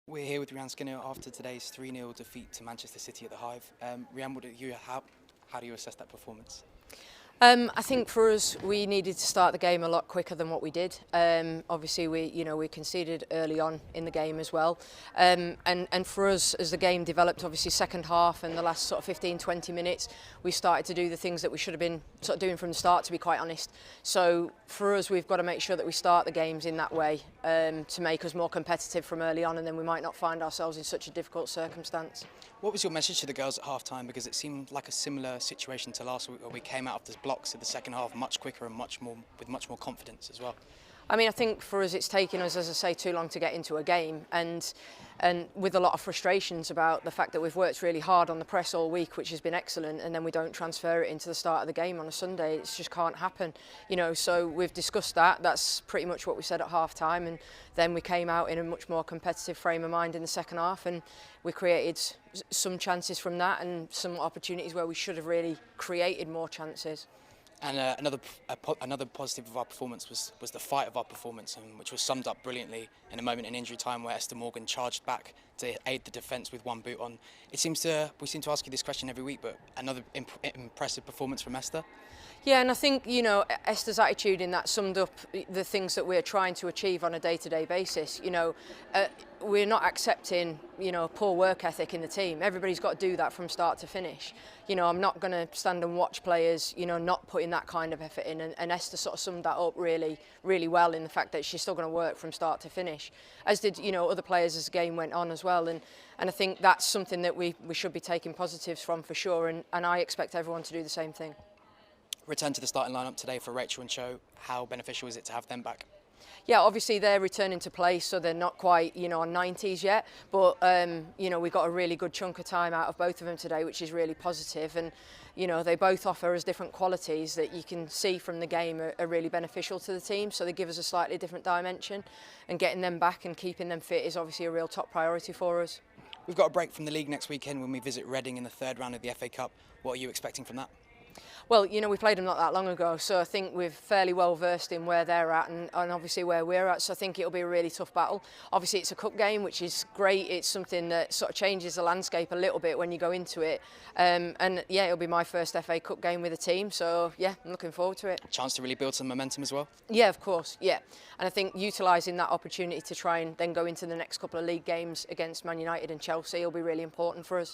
We're here with Rehanne Skinner after today's 3-0 defeat to Manchester City at the Hive. Rehanne, how do you assess that performance? I think for us, we needed to start the game a lot quicker than what we did. Obviously, we conceded early on in the game as well. And for us, as the game developed, obviously second half and the last sort of 15-20 minutes, we started to do the things that we should have been sort of doing from the start, to be quite honest. So for us, we've got to make sure that we start the games in that way to make us more competitive from early on, and then we might not find ourselves in such a difficult circumstance. What was your message to the girls at half-time? Because it seemed like a similar situation to last week, where we came out of the blocks of the second half much quicker and with much more confidence as well. I mean, I think for us it's taken us, as I say, too long to get into a game, and with a lot of frustrations about the fact that we've worked really hard on the press all week, which has been excellent, and then we don't transfer it into the start of the game on a Sunday. It just can't happen, so we've discussed that. That's pretty much what we said at half time, and then we came out in a much more competitive frame of mind in the second half, and we created some chances from that and some opportunities where we should have really created more chances. And another positive of our performance was the fight of our performance, which was summed up brilliantly in a moment in injury time where Esther Morgan charged back to aid the defence with one boot on. We seem to ask you this question every week, but another impressive performance from Esther. Yeah, and I think, Esther's attitude in that summed up the things that we're trying to achieve on a day-to-day basis. We're not accepting, poor work ethic in the team. Everybody's got to do that from start to finish. I'm not going to stand and watch players, not putting that kind of effort in. And Esther sort of summed that up really, really well in the fact that she's still going to work from start to finish, as did, other players as the game went on as well. And I think that's something that we should be taking positives from for sure. And I expect everyone to do the same thing. Return to the starting lineup today for Rachel and Cho. How beneficial is it to have them back? Yeah, obviously they're returning to play, so they're not quite, on 90s yet. But, we got a really good chunk of time out of both of them today, which is really positive. And, they both offer us different qualities that you can see from the game are really beneficial to the team. So they give us a slightly different dimension. And getting them back and keeping them fit is obviously a real top priority for us. We've got a break from the league next weekend when we visit Reading in the third round of the FA Cup. What are you expecting from that? Well, we played them not that long ago, so I think we're fairly well versed in where they're at and obviously where we're at, so I think it'll be a really tough battle. Obviously it's a cup game, which is great. It's something that sort of changes the landscape a little bit when you go into it. And yeah, it'll be my first FA Cup game with the team, so yeah, I'm looking forward to it. A chance to really build some momentum as well? Yeah, of course, yeah. And I think utilising that opportunity to try and then go into the next couple of league games against Man United and Chelsea will be really important for us.